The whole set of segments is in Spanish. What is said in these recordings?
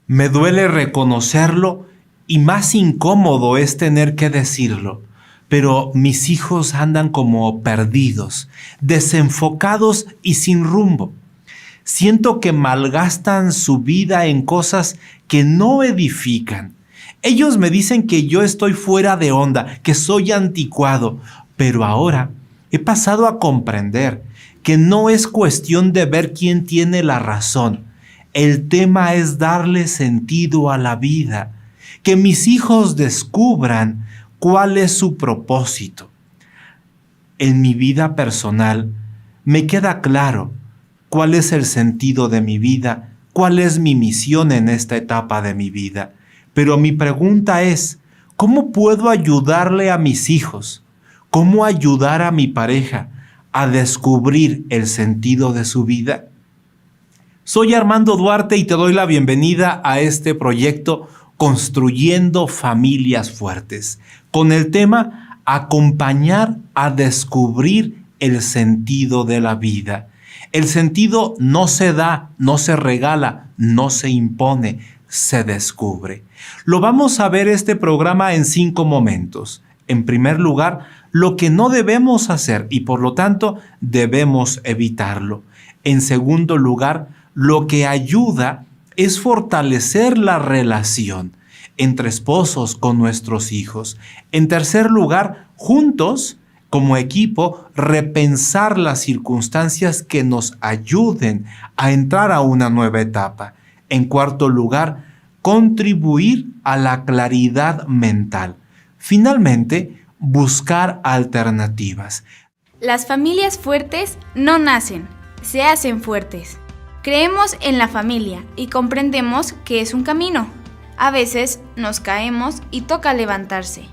Me duele reconocerlo y más incómodo es tener que decirlo, pero mis hijos andan como perdidos, desenfocados y sin rumbo. Siento que malgastan su vida en cosas que no edifican. Ellos me dicen que yo estoy fuera de onda, que soy anticuado, pero ahora he pasado a comprender que no es cuestión de ver quién tiene la razón. El tema es darle sentido a la vida, que mis hijos descubran cuál es su propósito. En mi vida personal me queda claro cuál es el sentido de mi vida, cuál es mi misión en esta etapa de mi vida. Pero mi pregunta es, ¿cómo puedo ayudarle a mis hijos? ¿Cómo ayudar a mi pareja a descubrir el sentido de su vida? Soy Armando Duarte y te doy la bienvenida a este proyecto Construyendo Familias Fuertes, con el tema Acompañar a descubrir el sentido de la vida. El sentido no se da, no se regala, no se impone, se descubre. Lo vamos a ver este programa en 5 momentos. En primer lugar, lo que no debemos hacer y por lo tanto debemos evitarlo. En segundo lugar, lo que ayuda es fortalecer la relación entre esposos con nuestros hijos. En tercer lugar, juntos, como equipo, repensar las circunstancias que nos ayuden a entrar a una nueva etapa. En cuarto lugar, contribuir a la claridad mental. Finalmente, buscar alternativas. Las familias fuertes no nacen, se hacen fuertes. Creemos en la familia y comprendemos que es un camino. A veces nos caemos y toca levantarse.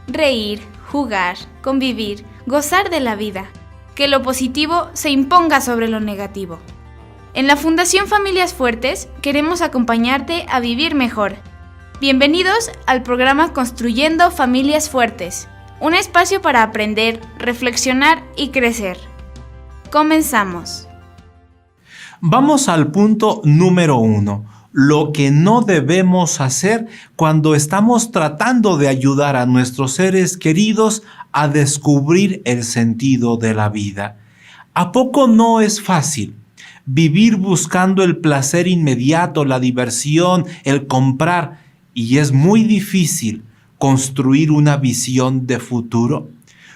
Reír, jugar, convivir, gozar de la vida. Que lo positivo se imponga sobre lo negativo. En la Fundación Familias Fuertes queremos acompañarte a vivir mejor. Bienvenidos al programa Construyendo Familias Fuertes, un espacio para aprender, reflexionar y crecer. Comenzamos. Vamos al punto número 1. Lo que no debemos hacer cuando estamos tratando de ayudar a nuestros seres queridos a descubrir el sentido de la vida. ¿A poco no es fácil vivir buscando el placer inmediato, la diversión, el comprar? Y es muy difícil construir una visión de futuro.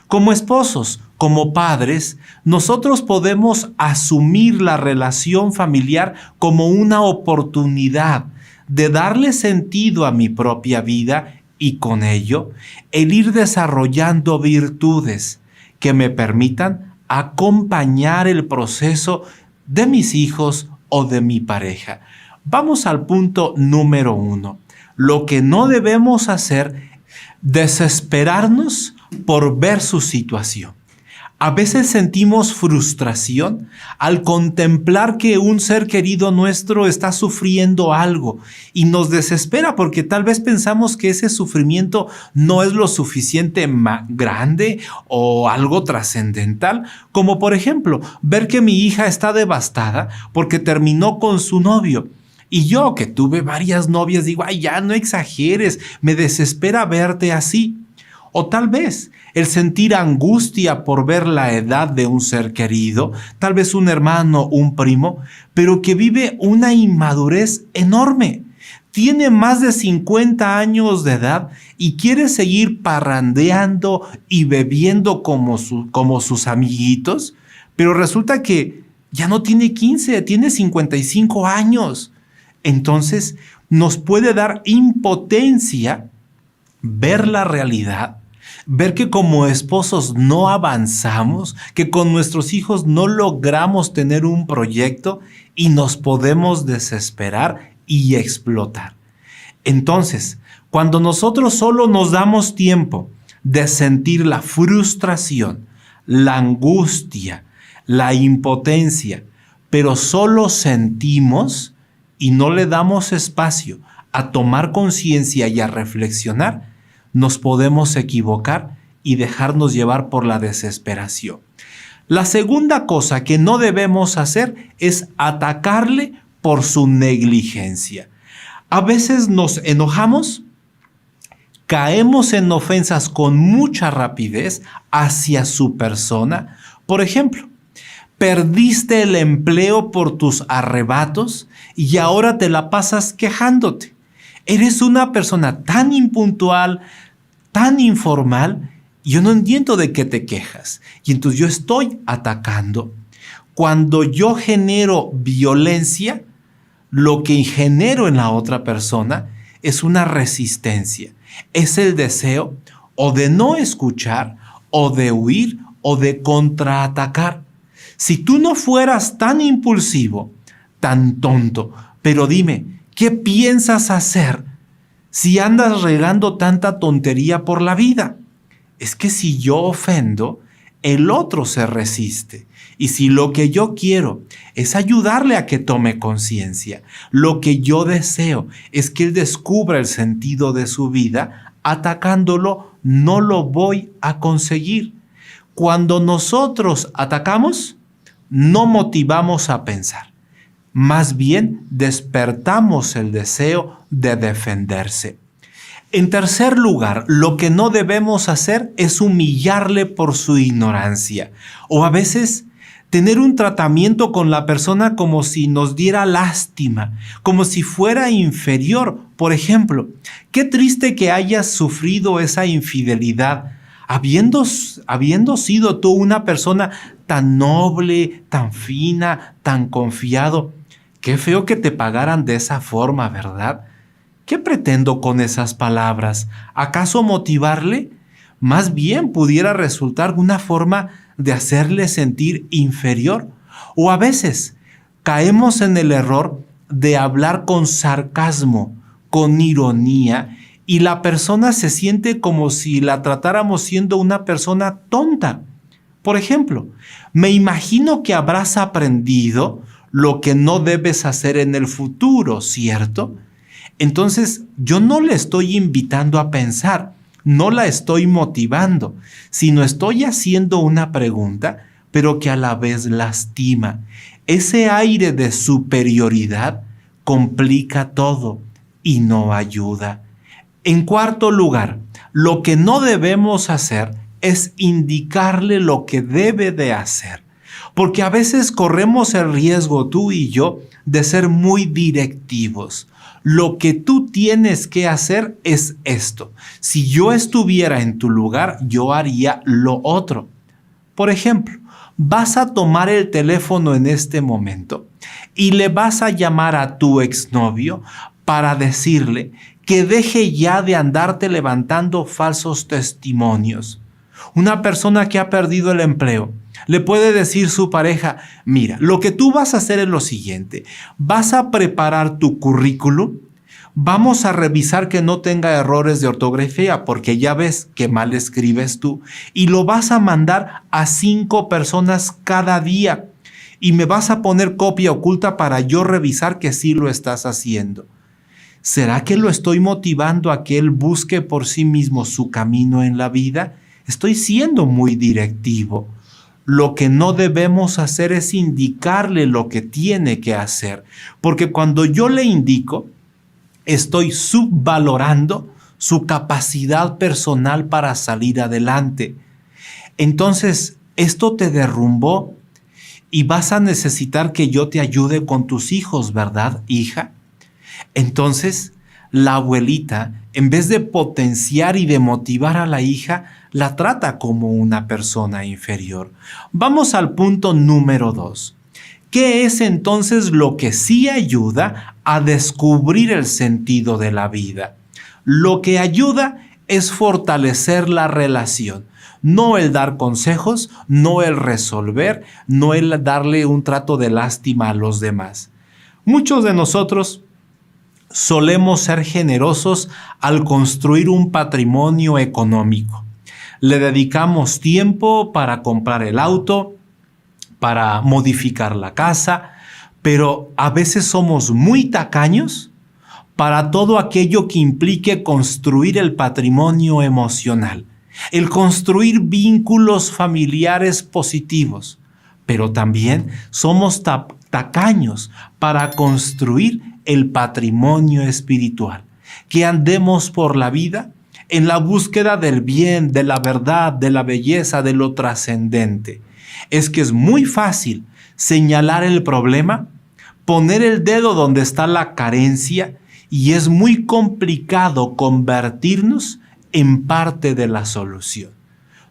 Como esposos, como padres, nosotros podemos asumir la relación familiar como una oportunidad de darle sentido a mi propia vida y con ello el ir desarrollando virtudes que me permitan acompañar el proceso de mis hijos o de mi pareja. Vamos al punto número 1. Lo que no debemos hacer, desesperarnos por ver su situación. A veces sentimos frustración al contemplar que un ser querido nuestro está sufriendo algo y nos desespera porque tal vez pensamos que ese sufrimiento no es lo suficiente grande o algo trascendental, como por ejemplo ver que mi hija está devastada porque terminó con su novio. Y yo, que tuve varias novias, digo, ay, ya no exageres, me desespera verte así. O tal vez el sentir angustia por ver la edad de un ser querido, tal vez un hermano, un primo, pero que vive una inmadurez enorme. Tiene más de 50 años de edad y quiere seguir parrandeando y bebiendo como sus amiguitos, pero resulta que ya no tiene 15, tiene 55 años. Entonces nos puede dar impotencia ver la realidad, ver que como esposos no avanzamos, que con nuestros hijos no logramos tener un proyecto y nos podemos desesperar y explotar. Entonces, cuando nosotros solo nos damos tiempo de sentir la frustración, la angustia, la impotencia, pero solo sentimos y no le damos espacio a tomar conciencia y a reflexionar, nos podemos equivocar y dejarnos llevar por la desesperación. La segunda cosa que no debemos hacer es atacarle por su negligencia. A veces nos enojamos, caemos en ofensas con mucha rapidez hacia su persona. Por ejemplo, perdiste el empleo por tus arrebatos y ahora te la pasas quejándote. Eres una persona tan impuntual, tan informal, yo no entiendo de qué te quejas. Y entonces yo estoy atacando. Cuando yo genero violencia, lo que genero en la otra persona es una resistencia. Es el deseo o de no escuchar, o de huir, o de contraatacar. Si tú no fueras tan impulsivo, tan tonto, pero dime, ¿qué piensas hacer si andas regando tanta tontería por la vida? Es que si yo ofendo, el otro se resiste. Y si lo que yo quiero es ayudarle a que tome conciencia, lo que yo deseo es que él descubra el sentido de su vida, atacándolo no lo voy a conseguir. Cuando nosotros atacamos, no motivamos a pensar. Más bien despertamos el deseo de defenderse. En tercer lugar, lo que no debemos hacer es humillarle por su ignorancia. O a veces tener un tratamiento con la persona como si nos diera lástima, como si fuera inferior. Por ejemplo, qué triste que hayas sufrido esa infidelidad, habiendo sido tú una persona tan noble, tan fina, tan confiado. Qué feo que te pagaran de esa forma, ¿verdad? ¿Qué pretendo con esas palabras? ¿Acaso motivarle? Más bien pudiera resultar una forma de hacerle sentir inferior. O a veces caemos en el error de hablar con sarcasmo, con ironía, y la persona se siente como si la tratáramos siendo una persona tonta. Por ejemplo, me imagino que habrás aprendido lo que no debes hacer en el futuro, ¿cierto? Entonces, yo no le estoy invitando a pensar, no la estoy motivando, sino estoy haciendo una pregunta, pero que a la vez lastima. Ese aire de superioridad complica todo y no ayuda. En cuarto lugar, lo que no debemos hacer es indicarle lo que debe de hacer. Porque a veces corremos el riesgo, tú y yo, de ser muy directivos. Lo que tú tienes que hacer es esto. Si yo estuviera en tu lugar, yo haría lo otro. Por ejemplo, vas a tomar el teléfono en este momento y le vas a llamar a tu exnovio para decirle que deje ya de andarte levantando falsos testimonios. Una persona que ha perdido el empleo le puede decir su pareja, mira, lo que tú vas a hacer es lo siguiente, vas a preparar tu currículum, vamos a revisar que no tenga errores de ortografía porque ya ves que mal escribes tú y lo vas a mandar a 5 personas cada día y me vas a poner copia oculta para yo revisar que sí lo estás haciendo. ¿Será que lo estoy motivando a que él busque por sí mismo su camino en la vida? Estoy siendo muy directivo. Lo que no debemos hacer es indicarle lo que tiene que hacer, porque cuando yo le indico, estoy subvalorando su capacidad personal para salir adelante. Entonces, esto te derrumbó y vas a necesitar que yo te ayude con tus hijos, ¿verdad, hija? Entonces, la abuelita, en vez de potenciar y de motivar a la hija, la trata como una persona inferior. Vamos al punto número 2. ¿Qué es entonces lo que sí ayuda a descubrir el sentido de la vida? Lo que ayuda es fortalecer la relación. No el dar consejos, no el resolver, no el darle un trato de lástima a los demás. Muchos de nosotros solemos ser generosos al construir un patrimonio económico. Le dedicamos tiempo para comprar el auto, para modificar la casa, pero a veces somos muy tacaños para todo aquello que implique construir el patrimonio emocional, el construir vínculos familiares positivos, pero también somos tacaños para construir el patrimonio espiritual, que andemos por la vida en la búsqueda del bien, de la verdad, de la belleza, de lo trascendente. Es que es muy fácil señalar el problema, poner el dedo donde está la carencia, y es muy complicado convertirnos en parte de la solución.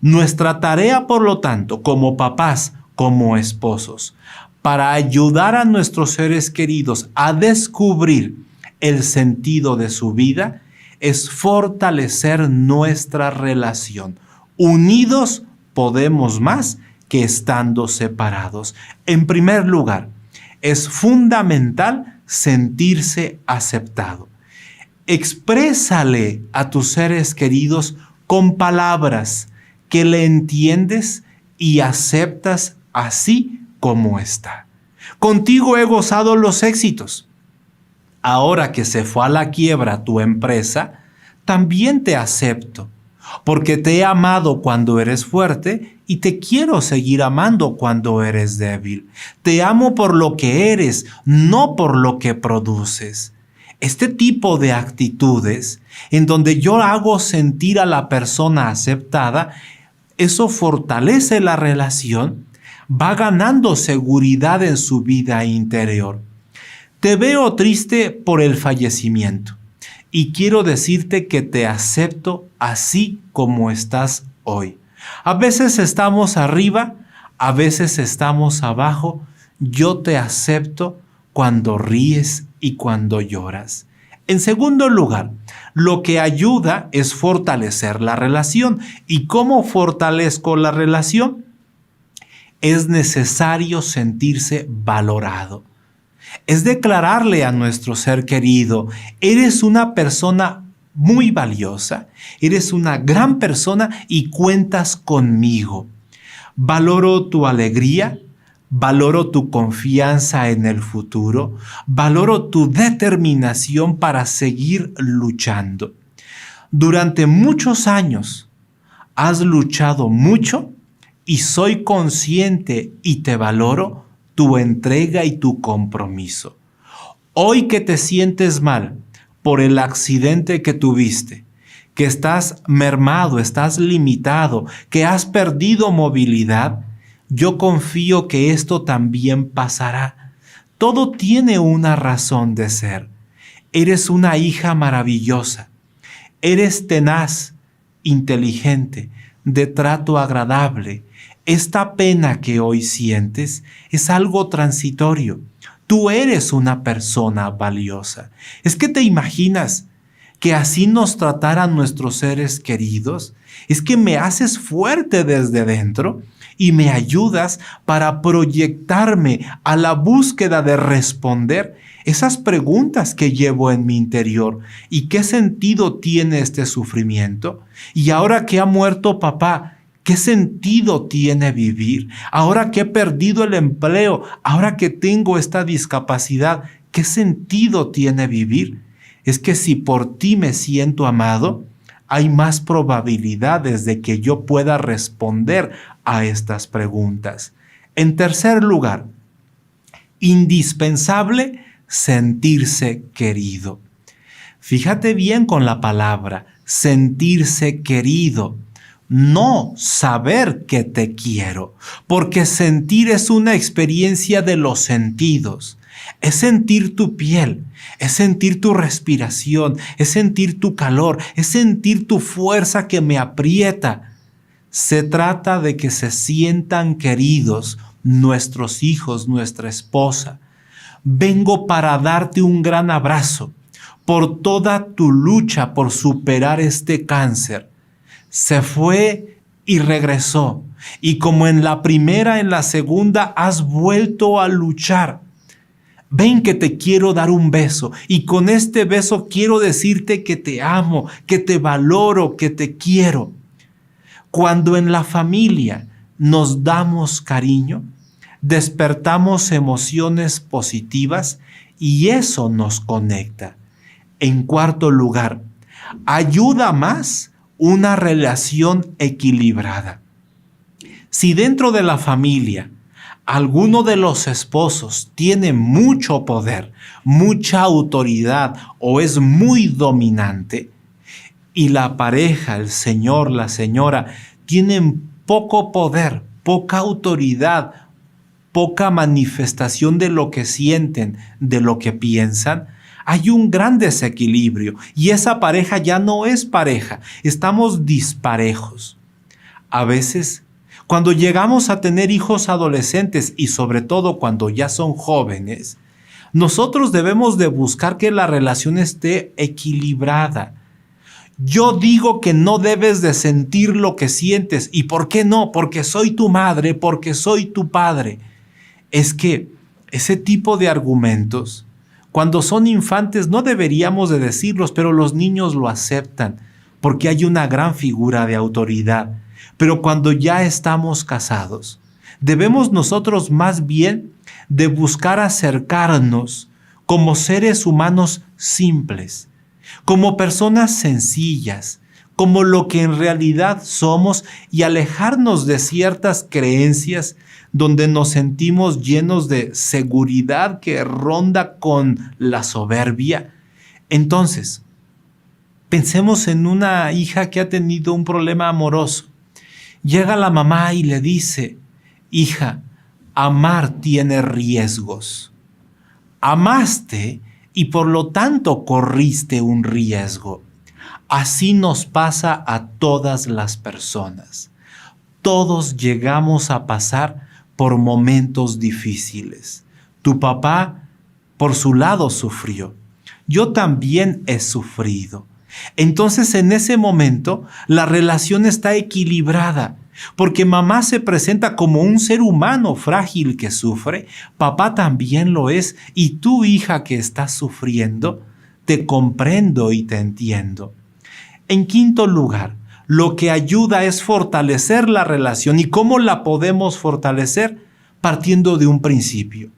Nuestra tarea, por lo tanto, como papás, como esposos, para ayudar a nuestros seres queridos a descubrir el sentido de su vida, es fortalecer nuestra relación. Unidos podemos más que estando separados. En primer lugar, es fundamental sentirse aceptado. Exprésale a tus seres queridos con palabras que le entiendes y aceptas así como está. Contigo he gozado los éxitos. Ahora que se fue a la quiebra tu empresa, también te acepto, porque te he amado cuando eres fuerte y te quiero seguir amando cuando eres débil. Te amo por lo que eres, no por lo que produces. Este tipo de actitudes, en donde yo hago sentir a la persona aceptada, eso fortalece la relación, va ganando seguridad en su vida interior. Te veo triste por el fallecimiento y quiero decirte que te acepto así como estás hoy. A veces estamos arriba, a veces estamos abajo. Yo te acepto cuando ríes y cuando lloras. En segundo lugar, lo que ayuda es fortalecer la relación. ¿Y cómo fortalezco la relación? Es necesario sentirse valorado. Es declararle a nuestro ser querido: eres una persona muy valiosa, eres una gran persona y cuentas conmigo. Valoro tu alegría, valoro tu confianza en el futuro, valoro tu determinación para seguir luchando. Durante muchos años has luchado mucho y soy consciente y te valoro tu entrega y tu compromiso. Hoy que te sientes mal por el accidente que tuviste, que estás mermado, estás limitado, que has perdido movilidad, yo confío que esto también pasará. Todo tiene una razón de ser. Eres una hija maravillosa. Eres tenaz, inteligente, de trato agradable. Esta pena que hoy sientes es algo transitorio. Tú eres una persona valiosa. ¿Es que te imaginas que así nos trataran nuestros seres queridos? Es que me haces fuerte desde dentro y me ayudas para proyectarme a la búsqueda de responder esas preguntas que llevo en mi interior. ¿Y qué sentido tiene este sufrimiento? Y ahora que ha muerto papá, ¿qué sentido tiene vivir? Ahora que he perdido el empleo, ahora que tengo esta discapacidad, ¿qué sentido tiene vivir? Es que si por ti me siento amado, hay más probabilidades de que yo pueda responder a estas preguntas. En tercer lugar, indispensable sentirse querido. Fíjate bien con la palabra, sentirse querido. No saber que te quiero, porque sentir es una experiencia de los sentidos. Es sentir tu piel, es sentir tu respiración, es sentir tu calor, es sentir tu fuerza que me aprieta. Se trata de que se sientan queridos nuestros hijos, nuestra esposa. Vengo para darte un gran abrazo por toda tu lucha por superar este cáncer. Se fue y regresó. Y como en la primera, en la segunda, has vuelto a luchar. Ven que te quiero dar un beso. Y con este beso quiero decirte que te amo, que te valoro, que te quiero. Cuando en la familia nos damos cariño, despertamos emociones positivas y eso nos conecta. En cuarto lugar, ayuda más una relación equilibrada. Si dentro de la familia alguno de los esposos tiene mucho poder, mucha autoridad o es muy dominante, y la pareja, el señor, la señora, tienen poco poder, poca autoridad, poca manifestación de lo que sienten, de lo que piensan, hay un gran desequilibrio y esa pareja ya no es pareja, estamos disparejos. A veces, cuando llegamos a tener hijos adolescentes y sobre todo cuando ya son jóvenes, nosotros debemos de buscar que la relación esté equilibrada. Yo digo que no debes de sentir lo que sientes. ¿Y por qué no? Porque soy tu madre, porque soy tu padre. Es que ese tipo de argumentos, cuando son infantes no deberíamos de decirlos, pero los niños lo aceptan porque hay una gran figura de autoridad. Pero cuando ya estamos casados, debemos nosotros más bien de buscar acercarnos como seres humanos simples, como personas sencillas, como lo que en realidad somos y alejarnos de ciertas creencias donde nos sentimos llenos de seguridad que ronda con la soberbia. Entonces, pensemos en una hija que ha tenido un problema amoroso. Llega la mamá y le dice, hija, amar tiene riesgos. Amaste y por lo tanto corriste un riesgo. Así nos pasa a todas las personas. Todos llegamos a pasar por momentos difíciles. Tu papá, por su lado, sufrió. Yo también he sufrido. Entonces, en ese momento, la relación está equilibrada, porque mamá se presenta como un ser humano frágil que sufre, papá también lo es, y tú, hija que estás sufriendo, te comprendo y te entiendo. En quinto lugar, lo que ayuda es fortalecer la relación. ¿Y cómo la podemos fortalecer? Partiendo de un principio.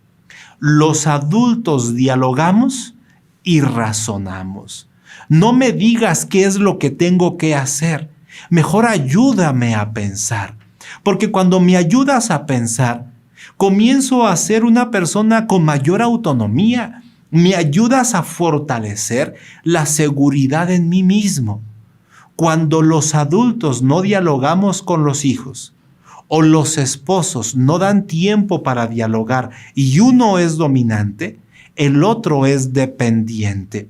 Los adultos dialogamos y razonamos. No me digas qué es lo que tengo que hacer. Mejor ayúdame a pensar. Porque cuando me ayudas a pensar, comienzo a ser una persona con mayor autonomía. Me ayudas a fortalecer la seguridad en mí mismo. Cuando los adultos no dialogamos con los hijos o los esposos no dan tiempo para dialogar y uno es dominante, el otro es dependiente.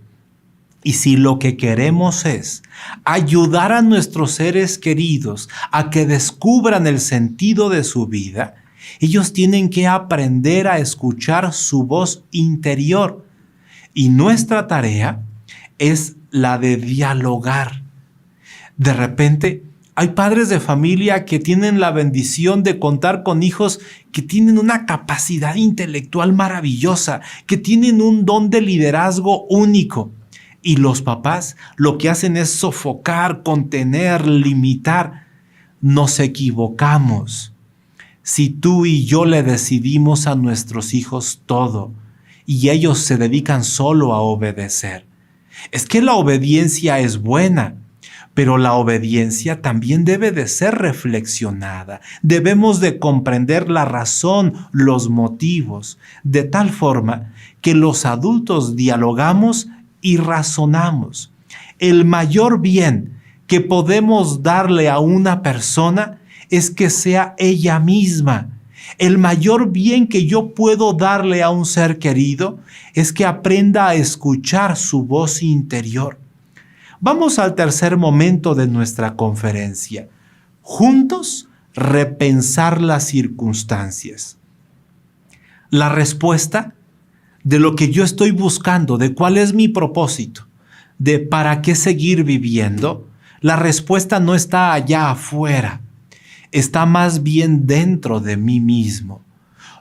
Y si lo que queremos es ayudar a nuestros seres queridos a que descubran el sentido de su vida, ellos tienen que aprender a escuchar su voz interior. Y nuestra tarea es la de dialogar. De repente, hay padres de familia que tienen la bendición de contar con hijos que tienen una capacidad intelectual maravillosa, que tienen un don de liderazgo único. Y los papás lo que hacen es sofocar, contener, limitar. Nos equivocamos. Si tú y yo le decidimos a nuestros hijos todo y ellos se dedican solo a obedecer, es que la obediencia es buena, pero la obediencia también debe de ser reflexionada. Debemos de comprender la razón, los motivos, de tal forma que los adultos dialogamos y razonamos. El mayor bien que podemos darle a una persona es que sea ella misma. El mayor bien que yo puedo darle a un ser querido es que aprenda a escuchar su voz interior. Vamos al tercer momento de nuestra conferencia. Juntos, repensar las circunstancias. La respuesta de lo que yo estoy buscando, de cuál es mi propósito, de para qué seguir viviendo, la respuesta no está allá afuera, está más bien dentro de mí mismo.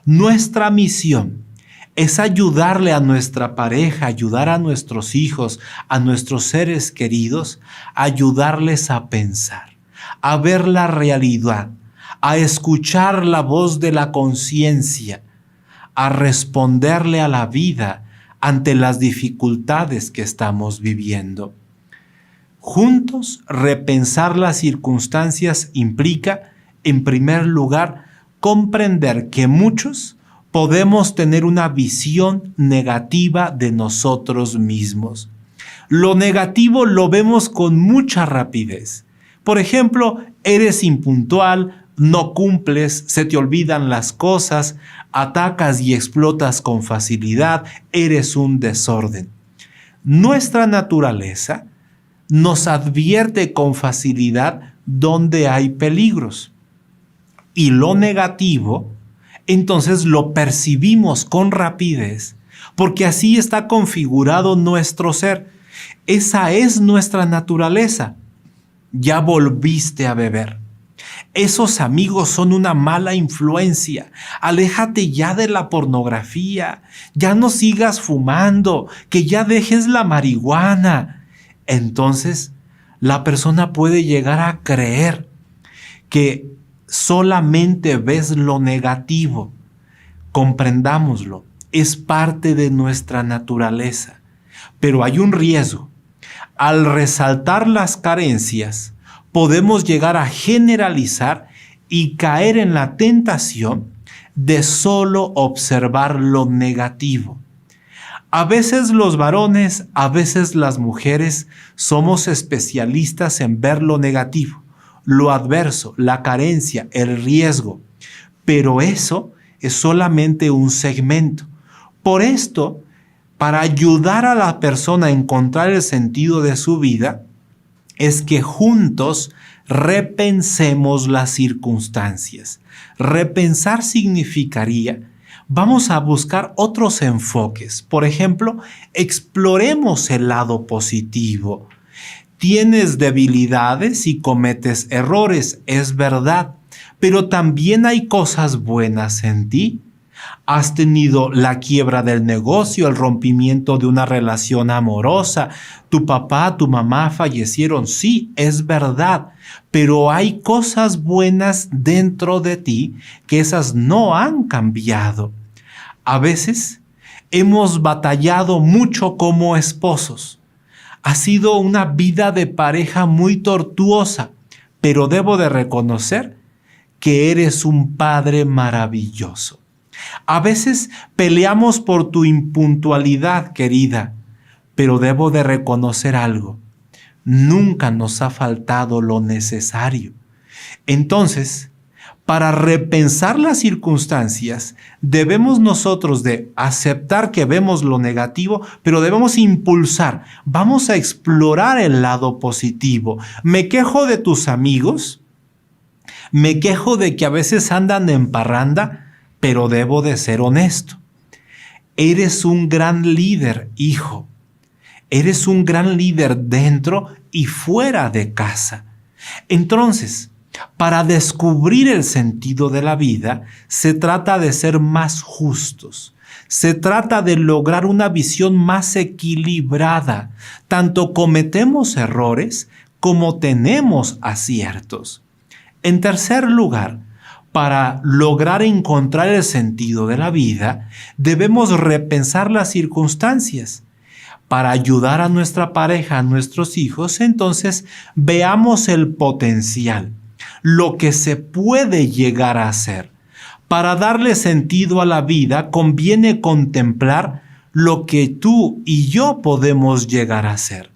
Nuestra misión es ayudarle a nuestra pareja, ayudar a nuestros hijos, a nuestros seres queridos, ayudarles a pensar, a ver la realidad, a escuchar la voz de la conciencia, a responderle a la vida ante las dificultades que estamos viviendo. Juntos, repensar las circunstancias implica, en primer lugar, comprender que muchos podemos tener una visión negativa de nosotros mismos. Lo negativo lo vemos con mucha rapidez. Por ejemplo, eres impuntual, no cumples, se te olvidan las cosas, atacas y explotas con facilidad, eres un desorden. Nuestra naturaleza nos advierte con facilidad donde hay peligros. Y lo negativo, entonces lo percibimos con rapidez, porque así está configurado nuestro ser. Esa es nuestra naturaleza. Ya volviste a beber. Esos amigos son una mala influencia. Aléjate ya de la pornografía. Ya no sigas fumando. Que ya dejes la marihuana. Entonces, la persona puede llegar a creer que solamente ves lo negativo. Comprendámoslo. Es parte de nuestra naturaleza. Pero hay un riesgo. Al resaltar las carencias, podemos llegar a generalizar y caer en la tentación de solo observar lo negativo. A veces los varones, a veces las mujeres, somos especialistas en ver lo negativo, lo adverso, la carencia, el riesgo. Pero eso es solamente un segmento. Por esto, para ayudar a la persona a encontrar el sentido de su vida, es que juntos repensemos las circunstancias. Repensar significaría, vamos a buscar otros enfoques. Por ejemplo, exploremos el lado positivo. Tienes debilidades y cometes errores, es verdad, pero también hay cosas buenas en ti. Has tenido la quiebra del negocio, el rompimiento de una relación amorosa. Tu papá, tu mamá fallecieron. Sí, es verdad. Pero hay cosas buenas dentro de ti que esas no han cambiado. A veces hemos batallado mucho como esposos. Ha sido una vida de pareja muy tortuosa. Pero debo de reconocer que eres un padre maravilloso. A veces peleamos por tu impuntualidad, querida, pero debo de reconocer algo. Nunca nos ha faltado lo necesario. Entonces, para repensar las circunstancias, debemos nosotros de aceptar que vemos lo negativo, pero debemos impulsar. Vamos a explorar el lado positivo. ¿Me quejo de tus amigos? ¿Me quejo de que a veces andan en parranda? Pero debo de ser honesto. Eres un gran líder, hijo. Eres un gran líder dentro y fuera de casa. Entonces, para descubrir el sentido de la vida, se trata de ser más justos. Se trata de lograr una visión más equilibrada. Tanto cometemos errores como tenemos aciertos. En tercer lugar, para lograr encontrar el sentido de la vida, debemos repensar las circunstancias. Para ayudar a nuestra pareja, a nuestros hijos, entonces veamos el potencial, lo que se puede llegar a hacer. Para darle sentido a la vida, conviene contemplar lo que tú y yo podemos llegar a hacer.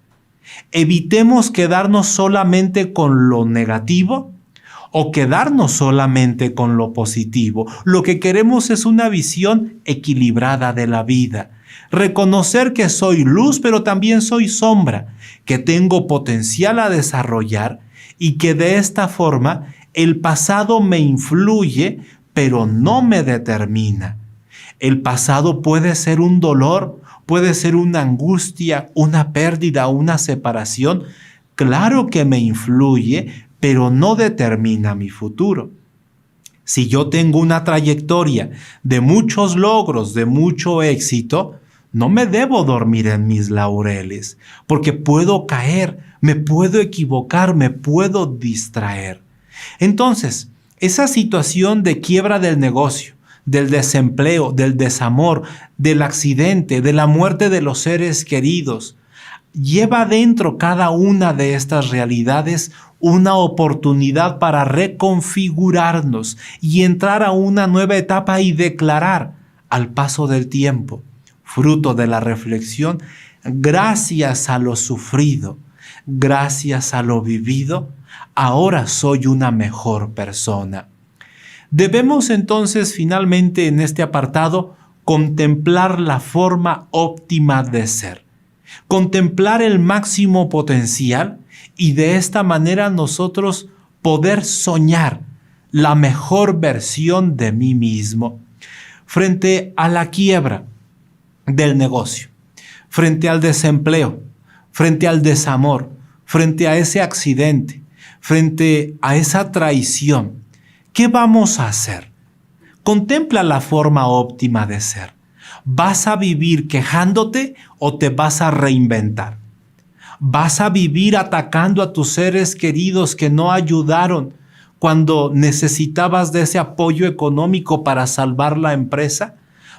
Evitemos quedarnos solamente con lo negativo o quedarnos solamente con lo positivo. Lo que queremos es una visión equilibrada de la vida. Reconocer que soy luz, pero también soy sombra, que tengo potencial a desarrollar y que de esta forma el pasado me influye, pero no me determina. El pasado puede ser un dolor, puede ser una angustia, una pérdida, una separación. Claro que me influye, pero no determina mi futuro. Si yo tengo una trayectoria de muchos logros, de mucho éxito, no me debo dormir en mis laureles, porque puedo caer, me puedo equivocar, me puedo distraer. Entonces, esa situación de quiebra del negocio, del desempleo, del desamor, del accidente, de la muerte de los seres queridos, lleva dentro cada una de estas realidades una oportunidad para reconfigurarnos y entrar a una nueva etapa y declarar al paso del tiempo, fruto de la reflexión, gracias a lo sufrido, gracias a lo vivido, ahora soy una mejor persona. Debemos entonces finalmente en este apartado contemplar la forma óptima de ser, contemplar el máximo potencial y de esta manera nosotros poder soñar la mejor versión de mí mismo frente a la quiebra del negocio, frente al desempleo, frente al desamor, frente a ese accidente, frente a esa traición. ¿Qué vamos a hacer? Contempla la forma óptima de ser. ¿Vas a vivir quejándote o te vas a reinventar? ¿Vas a vivir atacando a tus seres queridos que no ayudaron cuando necesitabas de ese apoyo económico para salvar la empresa?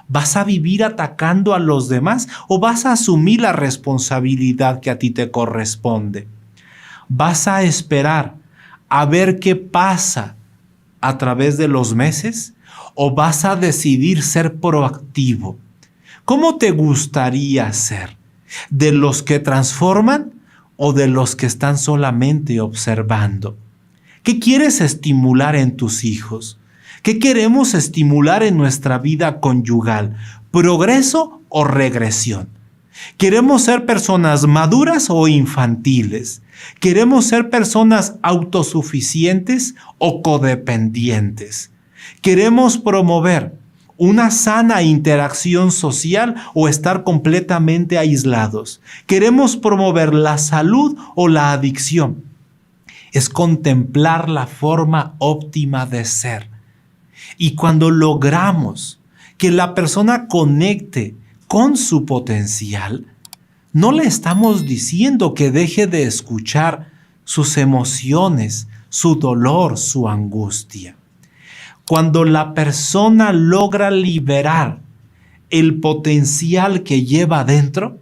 ¿Vas a vivir atacando a los demás o vas a asumir la responsabilidad que a ti te corresponde? ¿Vas a esperar a ver qué pasa a través de los meses o vas a decidir ser proactivo? ¿Cómo te gustaría ser? ¿De los que transforman o de los que están solamente observando? ¿Qué quieres estimular en tus hijos? ¿Qué queremos estimular en nuestra vida conyugal? ¿Progreso o regresión? ¿Queremos ser personas maduras o infantiles? ¿Queremos ser personas autosuficientes o codependientes? ¿Queremos promover una sana interacción social o estar completamente aislados? ¿Queremos promover la salud o la adicción? Es contemplar la forma óptima de ser. Y cuando logramos que la persona conecte con su potencial, no le estamos diciendo que deje de escuchar sus emociones, su dolor, su angustia. Cuando la persona logra liberar el potencial que lleva dentro,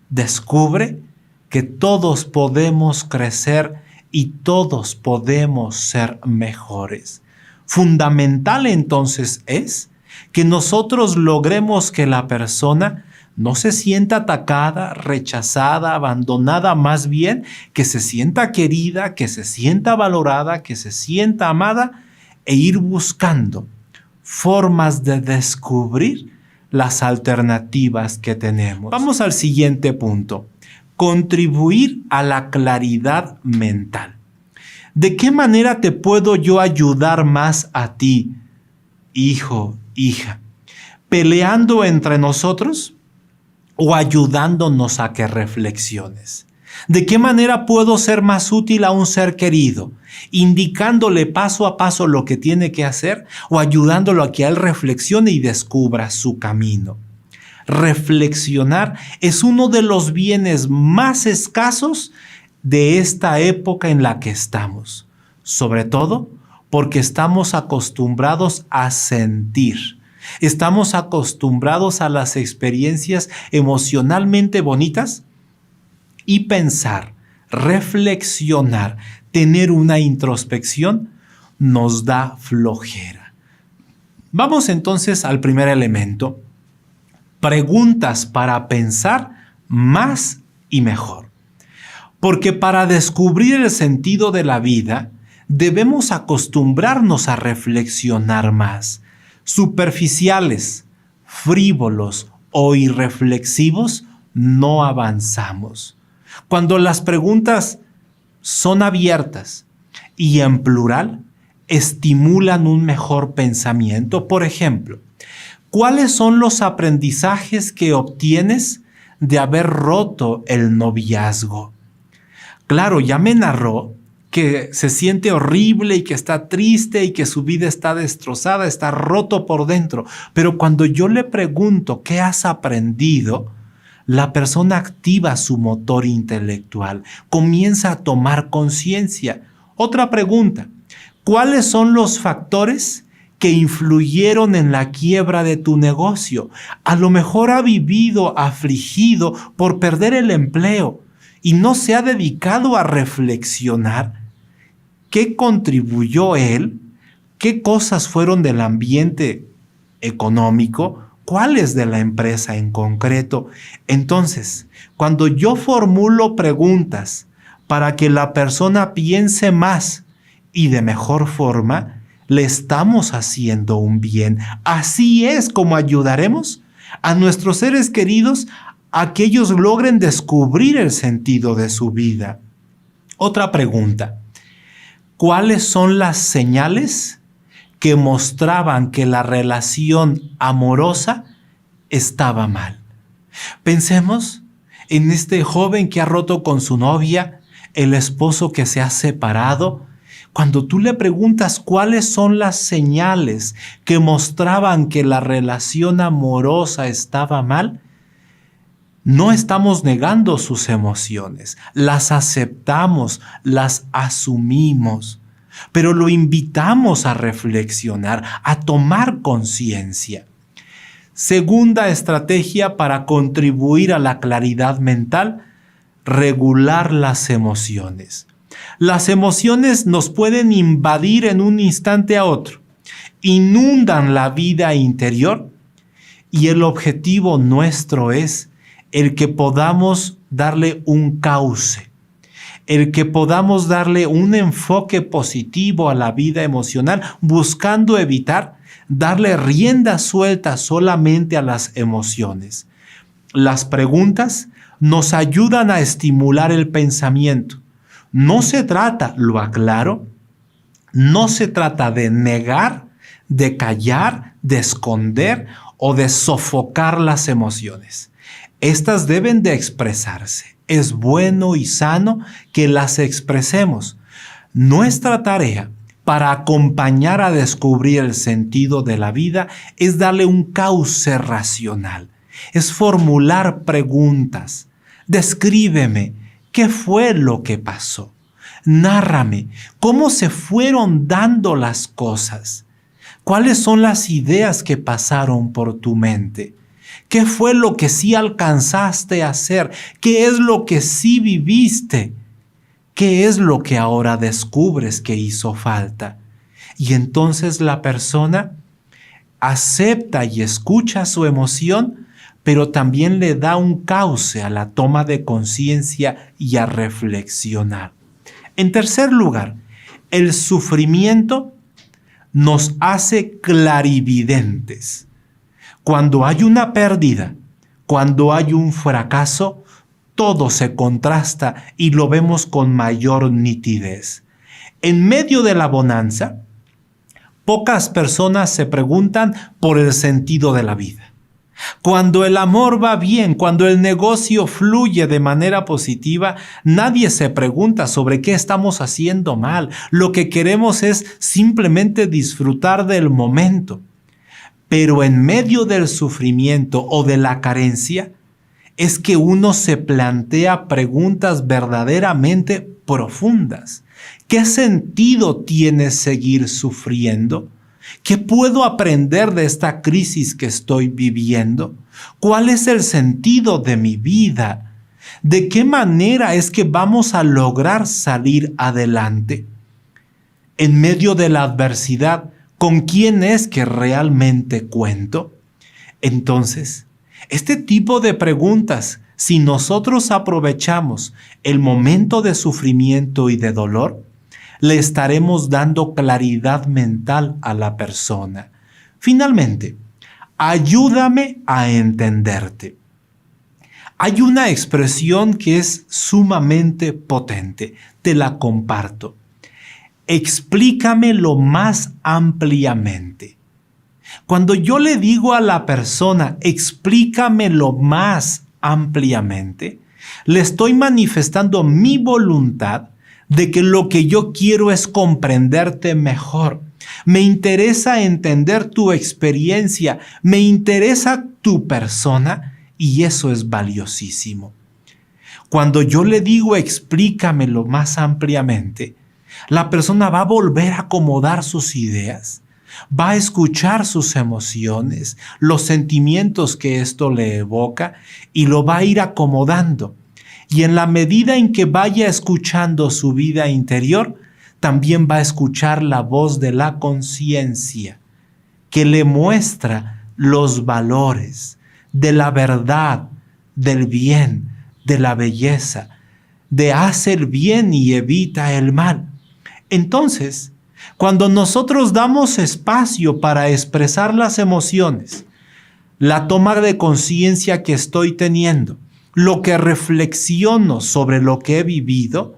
descubre que todos podemos crecer y todos podemos ser mejores. Fundamental entonces es que nosotros logremos que la persona no se sienta atacada, rechazada, abandonada, más bien que se sienta querida, que se sienta valorada, que se sienta amada e ir buscando formas de descubrir las alternativas que tenemos. Vamos al siguiente punto. Contribuir a la claridad mental. ¿De qué manera te puedo yo ayudar más a ti, hijo, hija? ¿Peleando entre nosotros o ayudándonos a que reflexiones? ¿De qué manera puedo ser más útil a un ser querido? ¿Indicándole paso a paso lo que tiene que hacer o ayudándolo a que él reflexione y descubra su camino? Reflexionar es uno de los bienes más escasos de esta época en la que estamos, sobre todo porque estamos acostumbrados a sentir, estamos acostumbrados a las experiencias emocionalmente bonitas y pensar, reflexionar, tener una introspección nos da flojera. Vamos entonces al primer elemento, preguntas para pensar más y mejor. Porque para descubrir el sentido de la vida, debemos acostumbrarnos a reflexionar más. Superficiales, frívolos o irreflexivos, no avanzamos. Cuando las preguntas son abiertas y en plural, estimulan un mejor pensamiento. Por ejemplo, ¿cuáles son los aprendizajes que obtienes de haber roto el noviazgo? Claro, ya me narró que se siente horrible y que está triste y que su vida está destrozada, está roto por dentro. Pero cuando yo le pregunto ¿qué has aprendido?, la persona activa su motor intelectual, comienza a tomar conciencia. Otra pregunta, ¿cuáles son los factores que influyeron en la quiebra de tu negocio. A lo mejor ha vivido afligido por perder el empleo y no se ha dedicado a reflexionar qué contribuyó él, qué cosas fueron del ambiente económico, cuáles de la empresa en concreto. Entonces, cuando yo formulo preguntas para que la persona piense más y de mejor forma, le estamos haciendo un bien. Así es como ayudaremos a nuestros seres queridos a que ellos logren descubrir el sentido de su vida. Otra pregunta: ¿cuáles son las señales que mostraban que la relación amorosa estaba mal? Pensemos en este joven que ha roto con su novia, el esposo que se ha separado. Cuando tú le preguntas cuáles son las señales que mostraban que la relación amorosa estaba mal, no estamos negando sus emociones, las aceptamos, las asumimos, pero lo invitamos a reflexionar, a tomar conciencia. Segunda estrategia para contribuir a la claridad mental: regular las emociones. Las emociones nos pueden invadir en un instante a otro, inundan la vida interior, y el objetivo nuestro es el que podamos darle un cauce, el que podamos darle un enfoque positivo a la vida emocional, buscando evitar darle rienda suelta solamente a las emociones. Las preguntas nos ayudan a estimular el pensamiento. No se trata, lo aclaro, no se trata de negar, de callar, de esconder o de sofocar las emociones. Estas deben de expresarse. Es bueno y sano que las expresemos. Nuestra tarea para acompañar a descubrir el sentido de la vida es darle un cauce racional. Es formular preguntas. Descríbeme. ¿Qué fue lo que pasó? Nárrame cómo se fueron dando las cosas. ¿Cuáles son las ideas que pasaron por tu mente? ¿Qué fue lo que sí alcanzaste a hacer? ¿Qué es lo que sí viviste? ¿Qué es lo que ahora descubres que hizo falta? Y entonces la persona acepta y escucha su emoción, pero también le da un cauce a la toma de conciencia y a reflexionar. En tercer lugar, el sufrimiento nos hace clarividentes. Cuando hay una pérdida, cuando hay un fracaso, todo se contrasta y lo vemos con mayor nitidez. En medio de la bonanza, pocas personas se preguntan por el sentido de la vida. Cuando el amor va bien, cuando el negocio fluye de manera positiva, nadie se pregunta sobre qué estamos haciendo mal. Lo que queremos es simplemente disfrutar del momento. Pero en medio del sufrimiento o de la carencia, es que uno se plantea preguntas verdaderamente profundas. ¿Qué sentido tiene seguir sufriendo? ¿Qué puedo aprender de esta crisis que estoy viviendo? ¿Cuál es el sentido de mi vida? ¿De qué manera es que vamos a lograr salir adelante? En medio de la adversidad, ¿con quién es que realmente cuento? Entonces, este tipo de preguntas, si nosotros aprovechamos el momento de sufrimiento y de dolor, le estaremos dando claridad mental a la persona. Finalmente, ayúdame a entenderte. Hay una expresión que es sumamente potente. Te la comparto. Explícamelo más ampliamente. Cuando yo le digo a la persona, explícamelo más ampliamente, le estoy manifestando mi voluntad de que lo que yo quiero es comprenderte mejor. Me interesa entender tu experiencia, me interesa tu persona, y eso es valiosísimo. Cuando yo le digo explícamelo más ampliamente, la persona va a volver a acomodar sus ideas, va a escuchar sus emociones, los sentimientos que esto le evoca y lo va a ir acomodando. Y en la medida en que vaya escuchando su vida interior, también va a escuchar la voz de la conciencia que le muestra los valores de la verdad, del bien, de la belleza, de hacer el bien y evita el mal. Entonces, cuando nosotros damos espacio para expresar las emociones, la toma de conciencia que estoy teniendo, lo que reflexiono sobre lo que he vivido,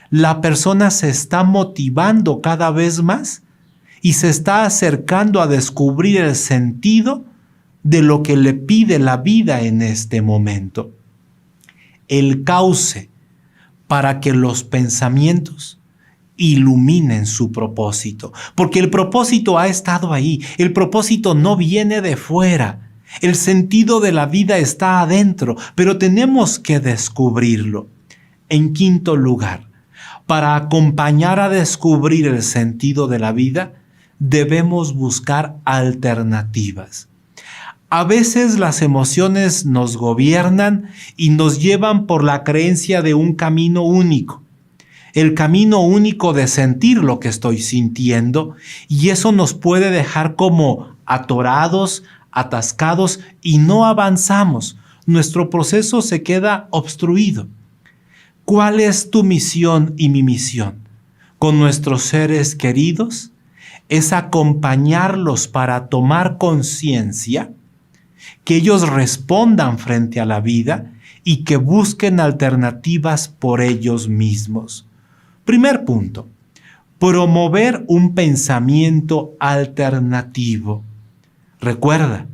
la persona se está motivando cada vez más y se está acercando a descubrir el sentido de lo que le pide la vida en este momento. El cauce para que los pensamientos iluminen su propósito, porque el propósito ha estado ahí, el propósito no viene de fuera, el sentido de la vida está adentro, pero tenemos que descubrirlo. En quinto lugar, para acompañar a descubrir el sentido de la vida, debemos buscar alternativas. A veces las emociones nos gobiernan y nos llevan por la creencia de un camino único. El camino único de sentir lo que estoy sintiendo, y eso nos puede dejar como atorados, atascados y no avanzamos. Nuestro proceso se queda obstruido. ¿Cuál es tu misión y mi misión con nuestros seres queridos? Es acompañarlos para tomar conciencia, que ellos respondan frente a la vida y que busquen alternativas por ellos mismos. Primer punto, promover un pensamiento alternativo. Recuerda,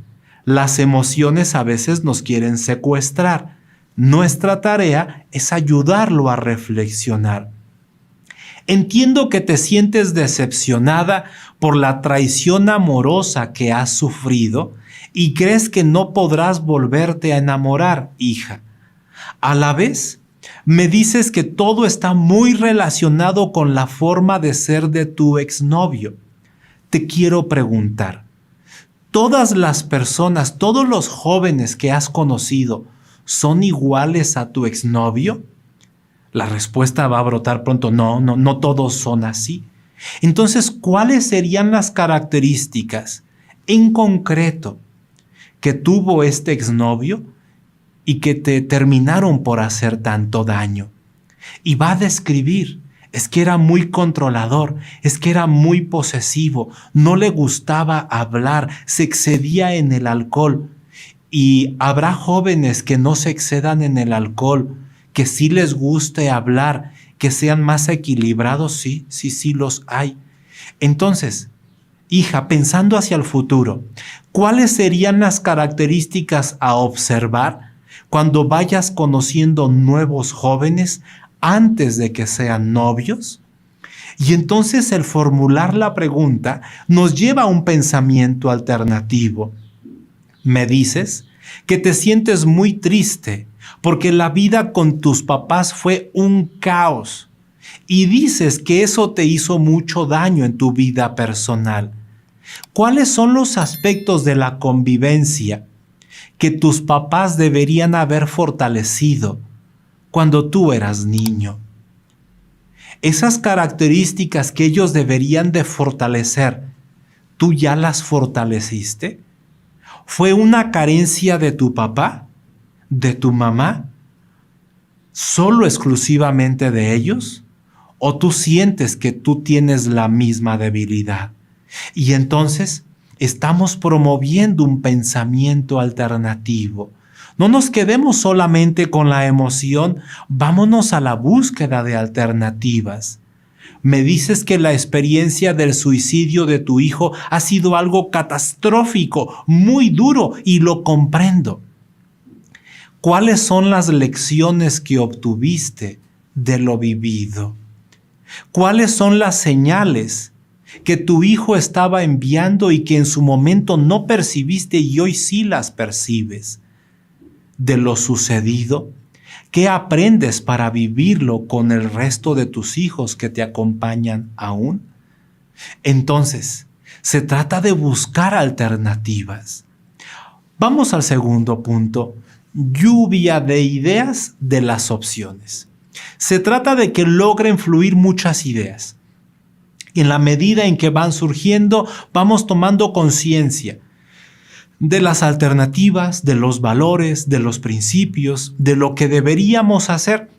las emociones a veces nos quieren secuestrar. Nuestra tarea es ayudarlo a reflexionar. Entiendo que te sientes decepcionada por la traición amorosa que has sufrido y crees que no podrás volverte a enamorar, hija. A la vez, me dices que todo está muy relacionado con la forma de ser de tu exnovio. Te quiero preguntar, ¿todas las personas, todos los jóvenes que has conocido son iguales a tu exnovio? La respuesta va a brotar pronto, no todos son así. Entonces, ¿cuáles serían las características en concreto que tuvo este exnovio y que te terminaron por hacer tanto daño? Y va a describir, es que era muy controlador, es que era muy posesivo, no le gustaba hablar, se excedía en el alcohol. Y habrá jóvenes que no se excedan en el alcohol, que sí les guste hablar, que sean más equilibrados, sí los hay. Entonces, hija, pensando hacia el futuro, ¿cuáles serían las características a observar cuando vayas conociendo nuevos jóvenes antes de que sean novios? Y entonces el formular la pregunta nos lleva a un pensamiento alternativo. Me dices que te sientes muy triste porque la vida con tus papás fue un caos y dices que eso te hizo mucho daño en tu vida personal. ¿Cuáles son los aspectos de la convivencia que tus papás deberían haber fortalecido cuando tú eras niño? Esas características que ellos deberían de fortalecer, ¿tú ya las fortaleciste? ¿Fue una carencia de tu papá? ¿De tu mamá? ¿Solo exclusivamente de ellos? ¿O tú sientes que tú tienes la misma debilidad? Y entonces estamos promoviendo un pensamiento alternativo. No nos quedemos solamente con la emoción, vámonos a la búsqueda de alternativas. Me dices que la experiencia del suicidio de tu hijo ha sido algo catastrófico, muy duro, y lo comprendo. ¿Cuáles son las lecciones que obtuviste de lo vivido? ¿Cuáles son las señales que tu hijo estaba enviando y que en su momento no percibiste y hoy sí las percibes? De lo sucedido, ¿qué aprendes para vivirlo con el resto de tus hijos que te acompañan aún? Entonces, Se trata de buscar alternativas. Vamos al segundo punto. Lluvia de ideas de las opciones. Se trata de que logren fluir muchas ideas. En la medida en que van surgiendo, vamos tomando conciencia de las alternativas, de los valores, de los principios, de lo que deberíamos hacer.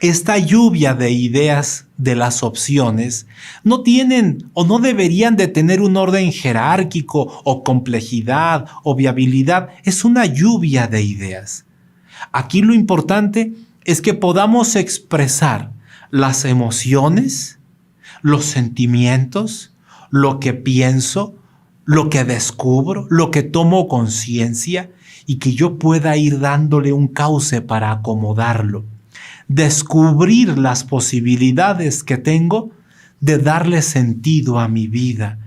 Esta lluvia de ideas de las opciones no tienen o no deberían de tener un orden jerárquico o complejidad o viabilidad. Es una lluvia de ideas. Aquí lo importante es que podamos expresar las emociones, los sentimientos, lo que pienso, lo que descubro, lo que tomo conciencia y que yo pueda ir dándole un cauce para acomodarlo. Descubrir las posibilidades que tengo de darle sentido a mi vida.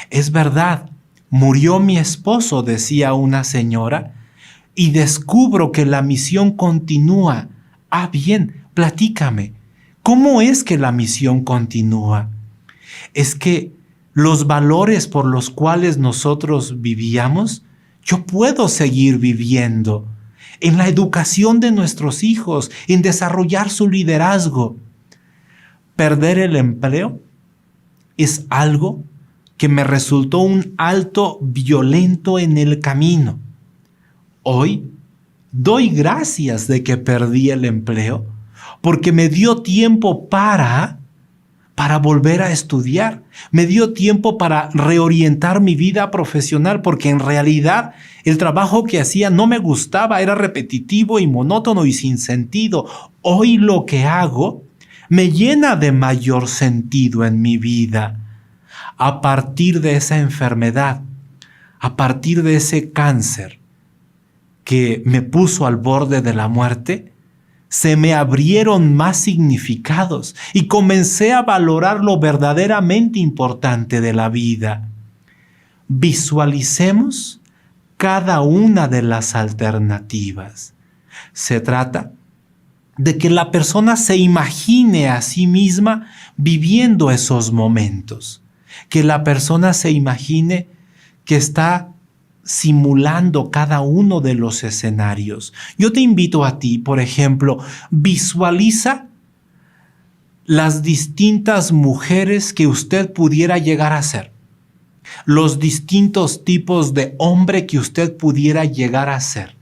Es verdad, murió mi esposo, decía una señora, y descubro que la misión continúa. Ah, bien, platícame. ¿Cómo es que la misión continúa? Es que los valores por los cuales nosotros vivíamos, yo puedo seguir viviendo en la educación de nuestros hijos, en desarrollar su liderazgo. Perder el empleo es algo que me resultó un alto violento en el camino. Hoy doy gracias de que perdí el empleo porque me dio tiempo para volver a estudiar. Me dio tiempo para reorientar mi vida profesional porque en realidad el trabajo que hacía no me gustaba, era repetitivo y monótono y sin sentido. Hoy lo que hago me llena de mayor sentido en mi vida. A partir de esa enfermedad, a partir de ese cáncer que me puso al borde de la muerte, se me abrieron más significados y comencé a valorar lo verdaderamente importante de la vida. Visualicemos cada una de las alternativas. Se trata de que la persona se imagine a sí misma viviendo esos momentos, que la persona se imagine que está simulando cada uno de los escenarios. Yo te invito a ti, por ejemplo, visualiza las distintas mujeres que usted pudiera llegar a ser, los distintos tipos de hombre que usted pudiera llegar a ser.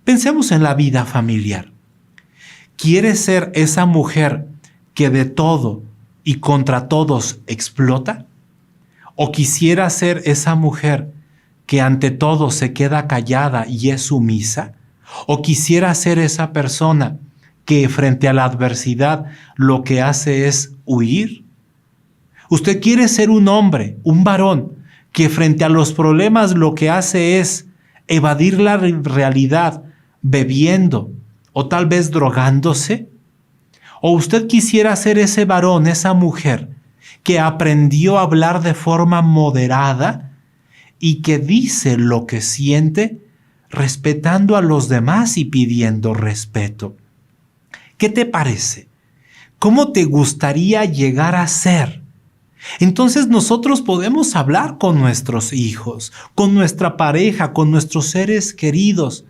Pensemos en la vida familiar. ¿Quiere ser esa mujer que de todo y contra todos explota? ¿O quisiera ser esa mujer que ante todo se queda callada y es sumisa? ¿O quisiera ser esa persona que frente a la adversidad lo que hace es huir? ¿Usted quiere ser un hombre, un varón, que frente a los problemas lo que hace es evadir la realidad bebiendo o tal vez drogándose? ¿O usted quisiera ser ese varón, esa mujer que aprendió a hablar de forma moderada y que dice lo que siente, respetando a los demás y pidiendo respeto? ¿Qué te parece? ¿Cómo te gustaría llegar a ser? Entonces nosotros podemos hablar con nuestros hijos, con nuestra pareja, con nuestros seres queridos.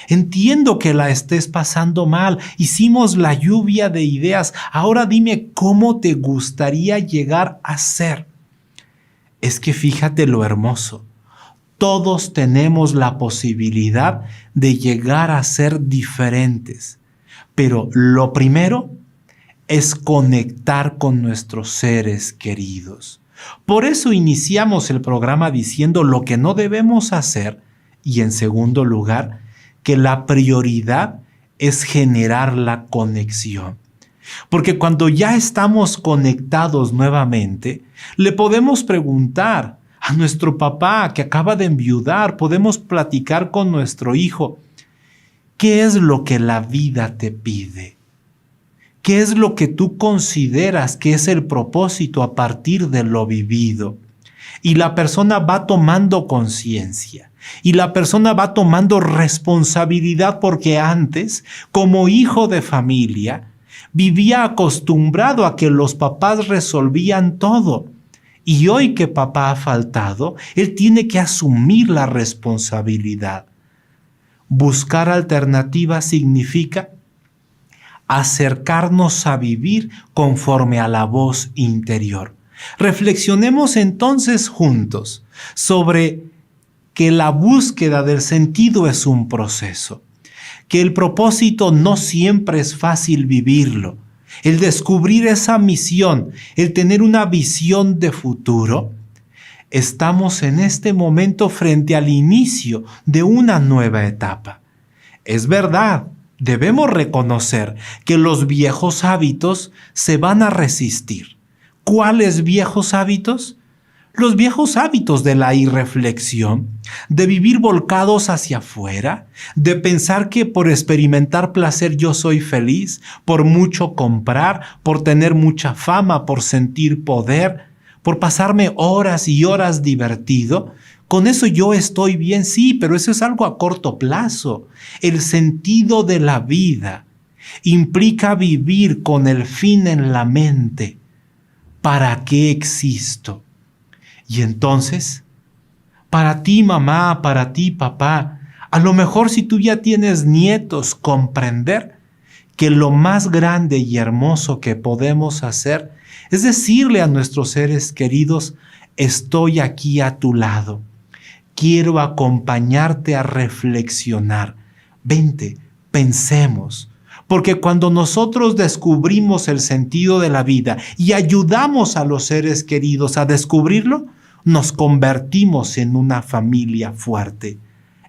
Entiendo que la estés pasando mal. Hicimos la lluvia de ideas. Ahora dime cómo te gustaría llegar a ser. Es que fíjate lo hermoso. Todos tenemos la posibilidad de llegar a ser diferentes, pero lo primero es conectar con nuestros seres queridos. Por eso iniciamos el programa diciendo lo que no debemos hacer y, en segundo lugar, que la prioridad es generar la conexión. Porque cuando ya estamos conectados nuevamente, le podemos preguntar a nuestro papá que acaba de enviudar, podemos platicar con nuestro hijo. ¿Qué es lo que la vida te pide? ¿Qué es lo que tú consideras que es el propósito a partir de lo vivido? Y la persona va tomando conciencia. Y la persona va tomando responsabilidad porque antes, como hijo de familia, vivía acostumbrado a que los papás resolvían todo. Y hoy que papá ha faltado, él tiene que asumir la responsabilidad. Buscar alternativas significa acercarnos a vivir conforme a la voz interior. Reflexionemos entonces juntos sobre que la búsqueda del sentido es un proceso, que el propósito no siempre es fácil vivirlo. El descubrir esa misión, el tener una visión de futuro, estamos en este momento frente al inicio de una nueva etapa. Es verdad, debemos reconocer que los viejos hábitos se van a resistir. ¿Cuáles viejos hábitos? Los viejos hábitos de la irreflexión, de vivir volcados hacia afuera, de pensar que por experimentar placer yo soy feliz, por mucho comprar, por tener mucha fama, por sentir poder, por pasarme horas y horas divertido. Con eso yo estoy bien, sí, pero eso es algo a corto plazo. El sentido de la vida implica vivir con el fin en la mente. ¿Para qué existo? Y entonces, para ti mamá, para ti papá, a lo mejor si tú ya tienes nietos, comprender que lo más grande y hermoso que podemos hacer es decirle a nuestros seres queridos, estoy aquí a tu lado, quiero acompañarte a reflexionar, vente, pensemos. Porque cuando nosotros descubrimos el sentido de la vida y ayudamos a los seres queridos a descubrirlo, nos convertimos en una familia fuerte.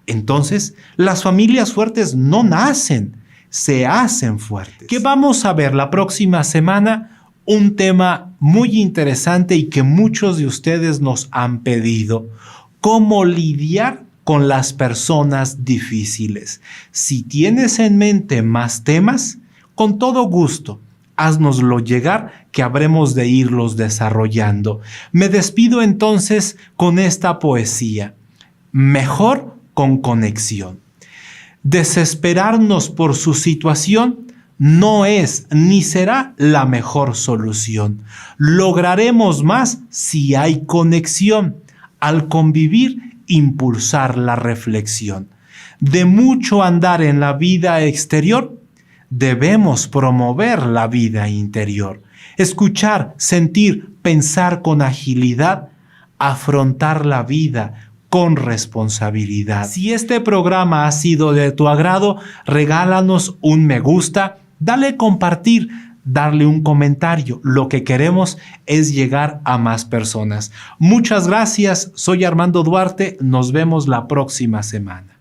Entonces, las familias fuertes no nacen, se hacen fuertes. ¿Qué vamos a ver la próxima semana? Un tema muy interesante y que muchos de ustedes nos han pedido. ¿Cómo lidiar con las personas difíciles? Si tienes en mente más temas, con todo gusto, háznoslo llegar, que habremos de irlos desarrollando. Me despido entonces con esta poesía. Mejor con conexión. Desesperarnos por su situación no es ni será la mejor solución. Lograremos más si hay conexión. Al convivir, impulsar la reflexión. De mucho andar en la vida exterior, debemos promover la vida interior. Escuchar, sentir, pensar con agilidad, afrontar la vida con responsabilidad. Si este programa ha sido de tu agrado, regálanos un me gusta, dale compartir, darle un comentario. Lo que queremos es llegar a más personas. Muchas gracias, soy Armando Duarte, nos vemos la próxima semana.